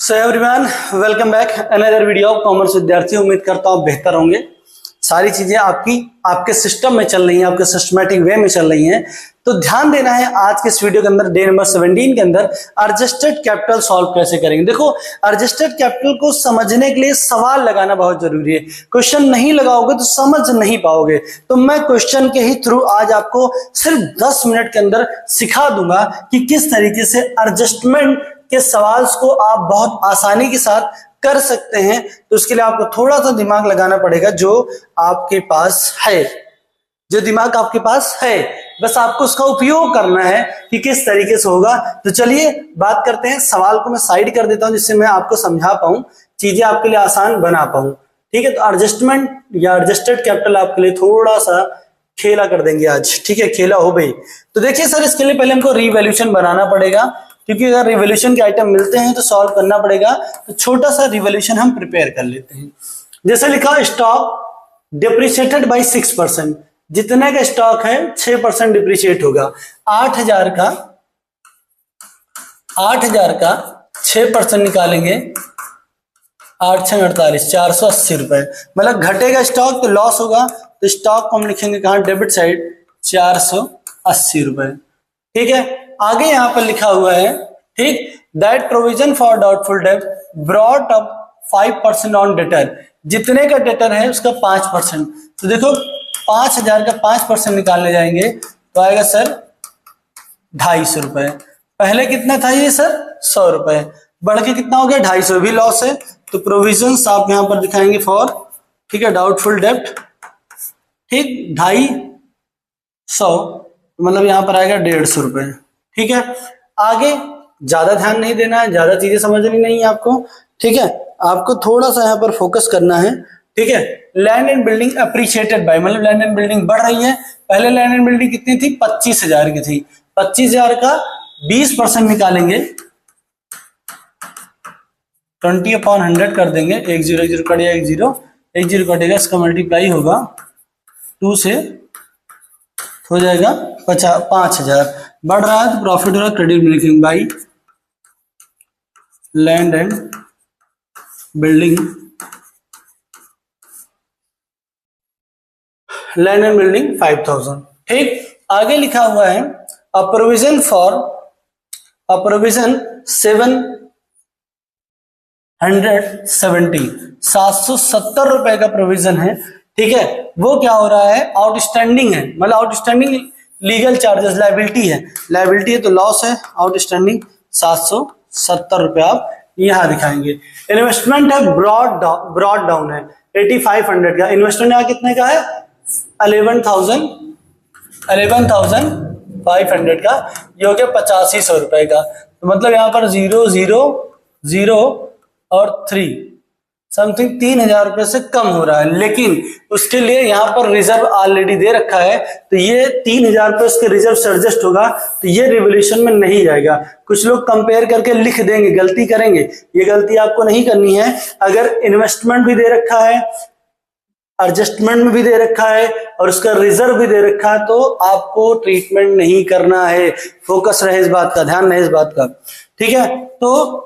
So everyone, welcome back another video of commerce विद्यार्थी। उम्मीद करता हूँ बेहतर होंगे। सारी चीजें आपके सिस्टम में चल रही हैं, आपके सिस्टमैटिक वे में चल रही हैं। तो ध्यान देना है आज के इस वीडियो के अंदर, डे नंबर 17 के अंदर एडजस्टेड कैपिटल सॉल्व कैसे करेंगे। देखो, एडजस्टेड कैपिटल को समझने के लिए सवाल लगाना बहुत जरूरी है। क्वेश्चन नहीं लगाओगे तो समझ नहीं पाओगे। तो मैं क्वेश्चन के ही थ्रू आज आपको सिर्फ 10 मिनट के अंदर सिखा दूंगा कि किस तरीके से एडजस्टमेंट के सवाल को आप बहुत आसानी के साथ कर सकते हैं। तो उसके लिए आपको थोड़ा सा दिमाग लगाना पड़ेगा, जो आपके पास है, जो दिमाग आपके पास है, बस आपको उसका उपयोग करना है कि किस तरीके से होगा। तो चलिए बात करते हैं। सवाल को मैं साइड कर देता हूं जिससे मैं आपको समझा पाऊं, चीजें आपके लिए आसान बना पाऊं। ठीक है, तो एडजस्टमेंट या एडजस्टेड कैपिटल आपके लिए थोड़ा सा खेला कर देंगे आज। ठीक है, खेला हो भाई। तो देखिए सर, इसके लिए पहले हमको रिवैल्यूएशन बनाना पड़ेगा, क्योंकि अगर रिवॉल्यूशन के आइटम मिलते हैं तो सॉल्व करना पड़ेगा। तो छोटा सा रिवॉल्यूशन हम प्रिपेयर कर लेते हैं। जैसे लिखा, स्टॉक डिप्रिशिएटेड बाय 6%। जितने का स्टॉक है 6% डिप्रिशिएट होगा। 8,000 का 6% निकालेंगे, 8 6 48, 480 रुपए। मतलब घटेगा स्टॉक तो लॉस होगा। तो स्टॉक को हम लिखेंगे कहां, डेबिट साइड, 480 रुपए। ठीक है, आगे यहां पर लिखा हुआ है, ठीक, दैट प्रोविजन फॉर डाउटफुल डेब्ट ब्रॉट अप 5% ऑन डेटर। जितने का डेटर है उसका 5%। तो देखो, 5,000 का 5% निकालने जाएंगे तो आएगा सर 250 रुपए। पहले कितना था ये सर, 100 रुपए, बढ़ के कितना हो गया, 250, भी लॉस है। तो प्रोविजन आप यहां पर दिखाएंगे फॉर, ठीक है, डाउटफुल डेब्ट, ठीक, 250, मतलब यहां पर आएगा 150 रुपए। ठीक है, आगे ज्यादा ध्यान नहीं देना है, ज्यादा चीजें समझनी नहीं है आपको। ठीक है, आपको थोड़ा सा यहाँ पर फोकस करना है। ठीक है, land and building appreciated by, मतलब लैंड एंड बिल्डिंग बढ़ रही है। पहले लैंड एंड बिल्डिंग कितनी थी, 25,000 की थी। 25,000 का 20% निकालेंगे, 20/100 कर देंगे। 1 0 1 0 कट गया, 1 0 कटेगा, इसका मल्टीप्लाई होगा 2 से, हो जाएगा 5,000। बढ़ रहा है तो प्रॉफिट हो रहा है, क्रेडिट में लिखेंगे by land and building, land and building 5,000। ठीक, आगे लिखा हुआ है अ प्रोविजन 770 रुपए का प्रोविजन है। ठीक है, वो क्या हो रहा है, आउटस्टैंडिंग है, मतलब आउटस्टैंडिंग लीगल चार्जेस, लाइबिलिटी है, लाइबिलिटी है तो लॉस है। आउटस्टैंडिंग 770 रुपए आप यहां दिखाएंगे। इन्वेस्टमेंट है ब्रॉड डाउन है, 8,500 का। इन्वेस्टमेंट यहाँ कितने का है, 11,500 का। ये हो गया 8500 रुपए का। तो मतलब यहाँ पर 0 0 0 और 3 समथिंग 3,000 रुपए से कम हो रहा है। लेकिन उसके लिए यहाँ पर रिजर्व ऑलरेडी दे रखा है, तो ये 3,000 रुपए उसके रिजर्व से एडजस्ट होगा, तो ये रिवॉल्यूशन में नहीं जाएगा। कुछ लोग कंपेयर करके लिख देंगे, गलती करेंगे, ये गलती आपको नहीं करनी है। अगर इन्वेस्टमेंट भी दे रखा है, एडजस्टमेंट में भी दे रखा है और उसका रिजर्व भी दे रखा है, तो आपको ट्रीटमेंट नहीं करना है। फोकस रहे इस बात का, ध्यान रहे इस बात का। ठीक है, तो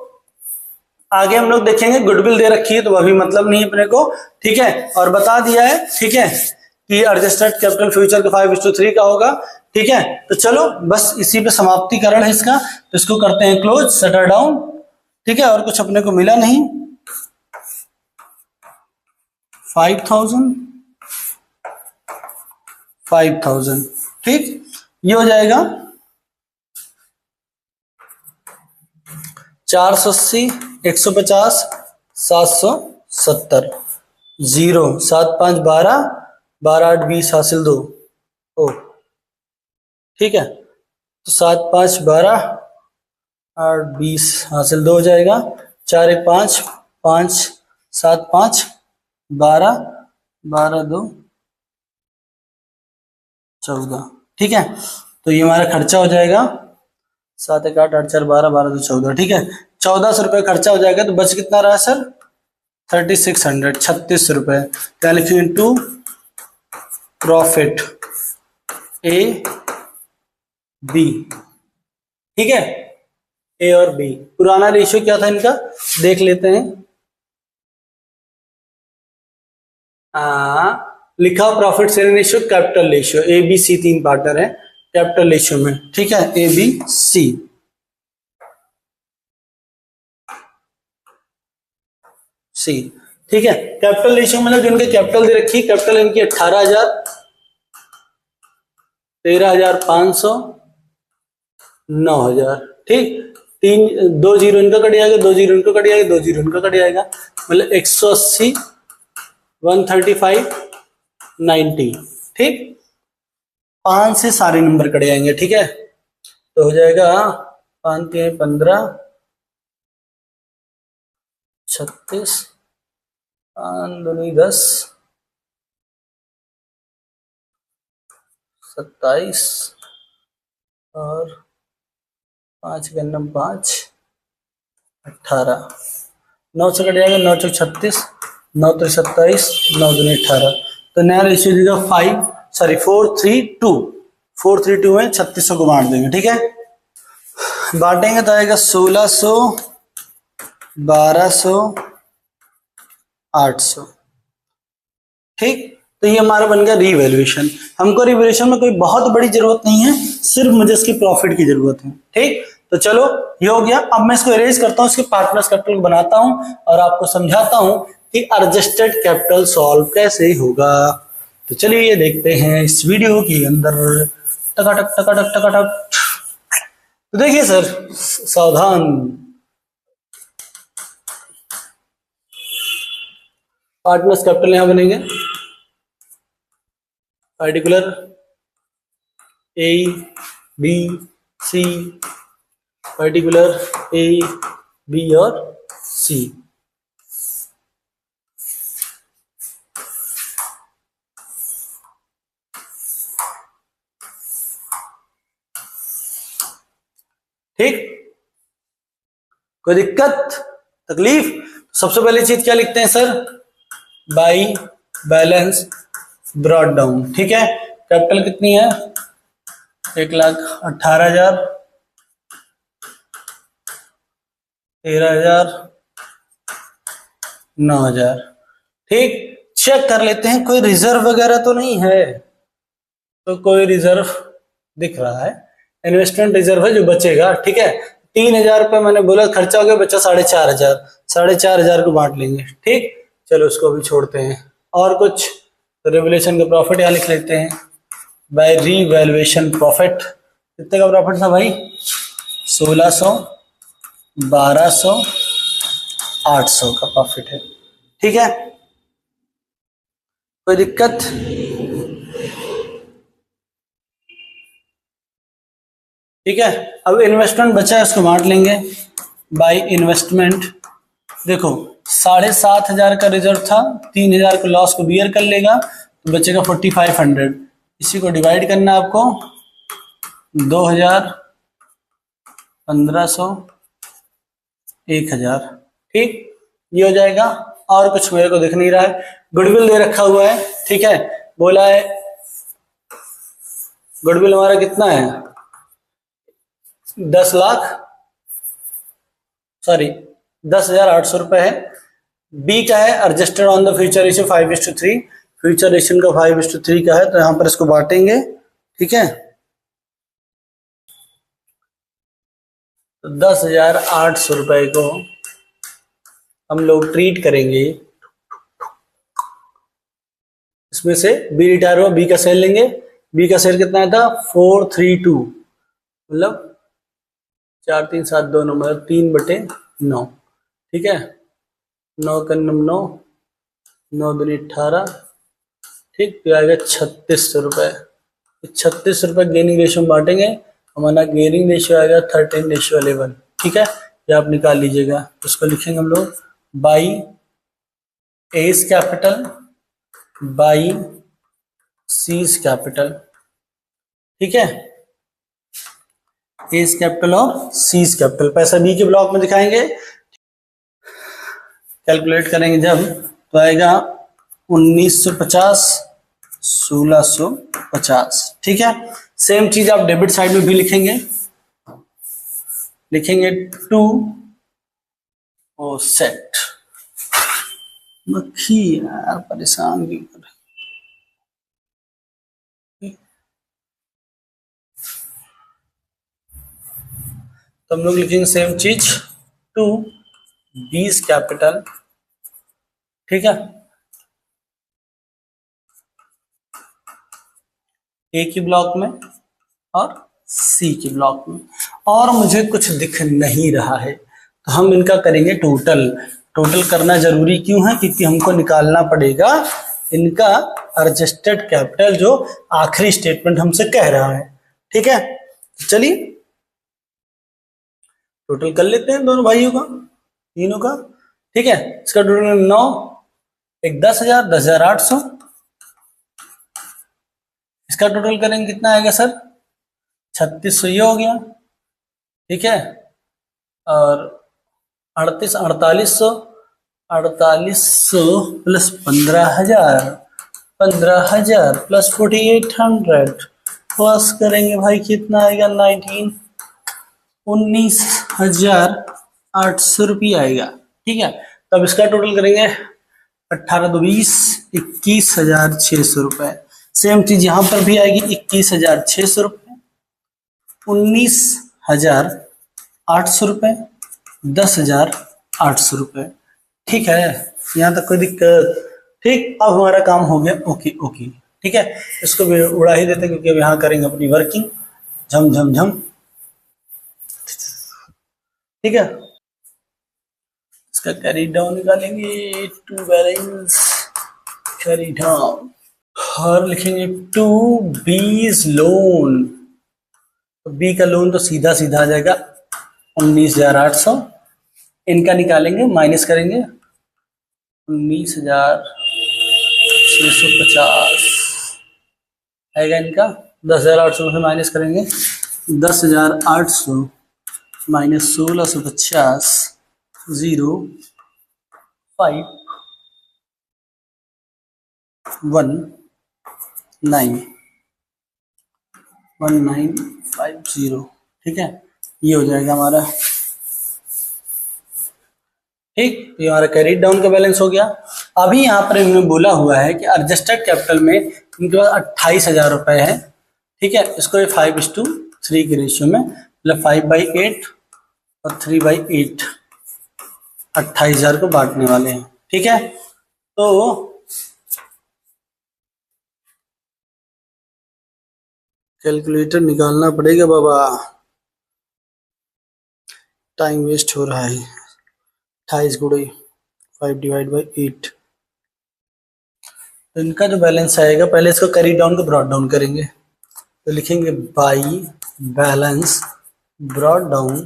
आगे हम लोग देखेंगे, गुडविल दे रखी है तो वह भी मतलब नहीं अपने को। ठीक है, और बता दिया है, ठीक है, कि एडजस्टेड कैपिटल फ्यूचर का 5:3 का होगा। ठीक है, तो चलो बस इसी पे समाप्तिकरण है इसका, तो इसको करते हैं क्लोज, शटर डाउन। ठीक है, और कुछ अपने को मिला नहीं। 5,000, ठीक, ये हो जाएगा 480, 150, 770, 0 7 5 12, 12 8 20 हासिल 2। ओ ठीक है, तो 7 5 12 8 20 हासिल 2 हो जाएगा। 4 1 5 5 7 5 12 12 2 14। ठीक है, तो ये हमारा खर्चा हो जाएगा 7 1 8 8 4 12 12 2 14। ठीक है, 1,400 रुपये खर्चा हो जाएगा। तो बच कितना रहा सर, 3,600, 36 रुपए। क्या लिखेंगे, टू प्रॉफिट ए बी। ठीक है, ए और बी। पुराना रेशियो क्या था इनका देख लेते हैं। लिखा profit sharing ratio, capital ratio, A B C 3 partner है कैपिटल रेशियो में, ठीक है, ए बी सी। सी, ठीक है। कैपिटल रेशियो मतलब जो इनके कैपिटल दे रखी, कैपिटल इनकी 18,000, 13,500, 9,000, ठीक। 2 जीरो इनका कट जाएगा, 2 जीरो इनका कट जाएगा, 2 जीरो इनका कट जाएगा, मतलब 180, 135, 90, ठीक। 5 से सारे नंबर कट जाएंगे, ठीक है। तो हो जाएगा 5 3 15, 36, 5 2 10, 27 और 5 के 5, 18, 9 से कट जाएगा, 9 चौक 36, 9 3 27, 9 2 18। तो नया रेशियो देगा 432, 432 में 3600 को बांट देंगे, ठीक है। बांटेंगे तो आएगा 1600, 1200, 800, ठीक। तो ये हमारा बन गया रीवैल्यूएशन। हमको रीवैल्यूएशन में कोई बहुत बड़ी जरूरत नहीं है, सिर्फ मुझे इसकी प्रॉफिट की जरूरत है, ठीक। तो चलो ये हो गया। अब मैं इसको इरेज करता हूं, इसके पार्टनर्स कैपिटल को बनाता हूं और आपको समझाता हूं कि एडजस्टेड कैपिटल सॉल्व कैसे होगा। तो चलिए ये देखते हैं इस वीडियो के अंदर। टकाटक टकाटक टकाटक। तो देखिए सर, सावधान, पार्टनर्स कैपिटल यहां बनेंगे, particular A B C, particular A B और सी, ठीक। कोई दिक्कत तकलीफ? सबसे पहली चीज क्या लिखते हैं sir, by balance brought down, ठीक है। कैपिटल कितनी है, 1,18,000, 13,000, 9,000, ठीक। चेक कर लेते हैं कोई रिजर्व वगैरह तो नहीं है। तो कोई रिजर्व दिख रहा है, इन्वेस्टमेंट रिजर्व है जो बचेगा, ठीक है। 3,000 रुपये मैंने बोला खर्चा हो गया, बचा 4,500, 4,500 को बांट लेंगे, ठीक। चलो उसको भी छोड़ते हैं। और कुछ रिवैल्यूएशन का प्रॉफिट यहाँ लिख लेते हैं, बाय रीवैल्यूएशन प्रॉफिट। कितने का प्रॉफिट था भाई, 1,600, 1,200, 800 का प्रॉफिट है, ठीक है। कोई दिक्कत? ठीक है। अब इन्वेस्टमेंट बचा है, उसको बांट लेंगे बाय इन्वेस्टमेंट। देखो 7,500 का रिजर्व था, 3,000 को लॉस को बियर कर लेगा तो बचेगा 4,500। इसी को डिवाइड करना है आपको, 2,000, 1,500, 1,000, ठीक। ये हो जाएगा। और कुछ मेरे को दिख नहीं रहा है। गुडविल दे रखा हुआ है, ठीक है। बोला है गुडविल हमारा कितना है, 10,800 रुपए है। बी का है adjusted on the future ratio 5:3, future ratio का 5:3 का है, तो यहां पर इसको बांटेंगे, ठीक है। तो 10,800 रुपए को हम लोग ट्रीट करेंगे। इसमें से बी रिटायर हुआ, बी का सेल लेंगे। बी का सेल कितना था, 432, मतलब 4 3 7 2 9, मतलब 3/9, ठीक है। 9 का 9, 9 दूनी 18, ठीक। तो आएगा 3,600 रुपए। 3,600 रुपए गेनिंग रेशियो में बांटेंगे, हमारा गेनिंग रेशियो आएगा 13:11, ठीक है। ये आप निकाल लीजिएगा। उसको लिखेंगे हम लोग by S capital by seize capital, ठीक है। एस कैपिटल और सीज कैपिटल। पैसा बी के ब्लॉक में दिखाएंगे, कैलकुलेट करेंगे जब, तो आएगा 1,950, 1,650, ठीक है। सेम चीज आप डेबिट साइड में भी लिखेंगे, लिखेंगे टू ओ सेट। मक्खी यार परेशान भी कर। तो हम लोग लिखेंगे सेम चीज, टू बीस कैपिटल, ठीक है, ए की ब्लॉक में और सी की ब्लॉक में। और मुझे कुछ दिख नहीं रहा है तो हम इनका करेंगे टोटल। टोटल करना जरूरी क्यों है? क्योंकि हमको निकालना पड़ेगा इनका एडजस्टेड कैपिटल जो आखिरी स्टेटमेंट हमसे कह रहा है, ठीक है। चलिए टोटल कर लेते हैं दोनों भाइयों का, तीनों का, ठीक है। इसका टोटल 9, एक 10,000, 10,800। इसका टोटल करेंगे कितना आएगा सर? 3600 ये हो गया, ठीक है। और 4800 प्लस 15,000, 15,000 प्लस 4800 प्लस करेंगे भाई कितना आएगा? 19,800 रुपये आएगा, ठीक है। तब इसका टोटल करेंगे 18 दो 20, 21,600 रुपये। सेम चीज यहां पर भी आएगी 21,600 रुपये, 19,800 रुपये, 10,800 रुपये, ठीक है। यहाँ तक कोई दिक्कत? ठीक, अब हमारा काम हो गया ओके ओके, ठीक है। इसको भी उड़ा ही देते क्योंकि अब यहाँ करेंगे अपनी वर्किंग, झम झम झम, ठीक है। इसका कैरी डाउन निकालेंगे, टू बैलेंस कैरी डाउन, और लिखेंगे टू बीज लोन। तो बी का लोन तो सीधा सीधा आ जाएगा 19,800। इनका निकालेंगे, माइनस करेंगे 19,650 आएगा इनका। 10,800 से माइनस करेंगे 10,800 माइनस 1,650, 0,519,1950, ठीक है। ये हो जाएगा हमारा, ठीक। ये हमारा कैरी डाउन का बैलेंस हो गया। अभी यहाँ पर इन्होंने बोला हुआ है कि एडजस्टेड कैपिटल में इनके पास 28,000 रुपए है, ठीक है। इसको 5:3 के रेशियो में, मतलब 5/8 और 3/8 28,000 को बांटने वाले हैं, ठीक है। तो कैलकुलेटर निकालना पड़ेगा बाबा, टाइम वेस्ट हो रहा है। 28 गुणे 5/8। तो इनका जो बैलेंस आएगा, पहले इसको कैरी डाउन को ब्रॉट डाउन करेंगे। तो लिखेंगे बाई बैलेंस ब्रॉट डाउन,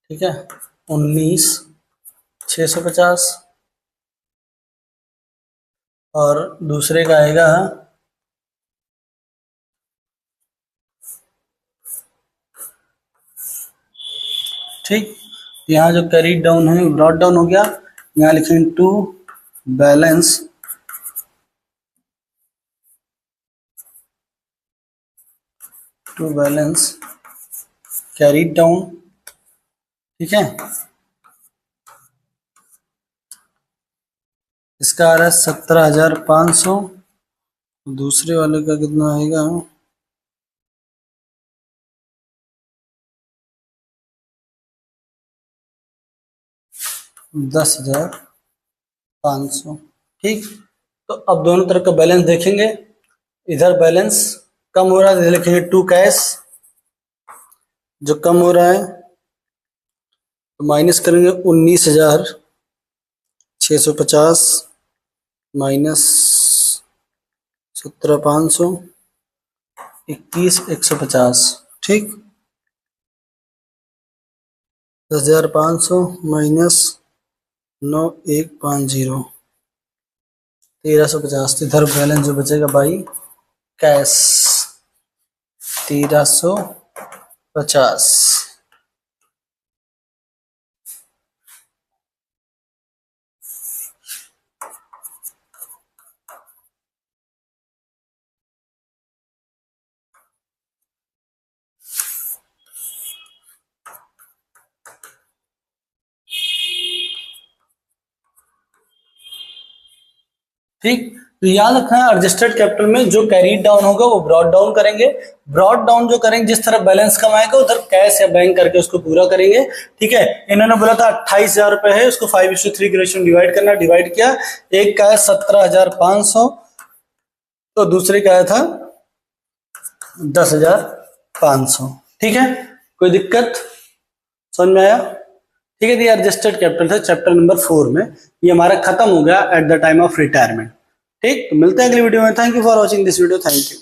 ठीक है, 19,650। और दूसरे का आएगा, ठीक। यहाँ जो कैरी डाउन है ब्रॉट डाउन हो गया। यहाँ लिखेंगे टू बैलेंस कैरी डाउन, ठीक है। इसका आ रहा है 17,500। दूसरे वाले का कितना आएगा? 10,500, ठीक। तो अब दोनों तरफ का बैलेंस देखेंगे। इधर बैलेंस कम हो रहा है, इधर लिखेंगे टू कैश, जो कम हो रहा है तो माइनस करेंगे 19,650 माइनस 17,500, 21,150, ठीक। 10,500 माइनस 9,150, 1,350। इधर बैलेंस जो बचेगा भाई कैश 1,350। ठीक, तो याद रखना है एडजस्टेड कैपिटल में जो कैरीड डाउन होगा वो ब्रॉड डाउन करेंगे, ब्रॉड डाउन जो करेंगे जिस तरह बैलेंस कम आएगा उधर कैश या बैंक करके उसको पूरा करेंगे। ठीक है, इन्होंने बोला था 28,000 रुपए है, उसको 5:3 के रेशियो डिवाइड करना, डिवाइड किया, एक का है 17,500 तो दूसरे का आया था 10,500। ठीक है, कोई दिक्कत समझ में आया? ठीक है, ये एडजस्टेड कैपिटल था चैप्टर नंबर 4 में, ये हमारा खत्म हो गया at the time of retirement. ठीक, तो मिलते हैं अगली वीडियो में। Thank you for watching this video, thank you.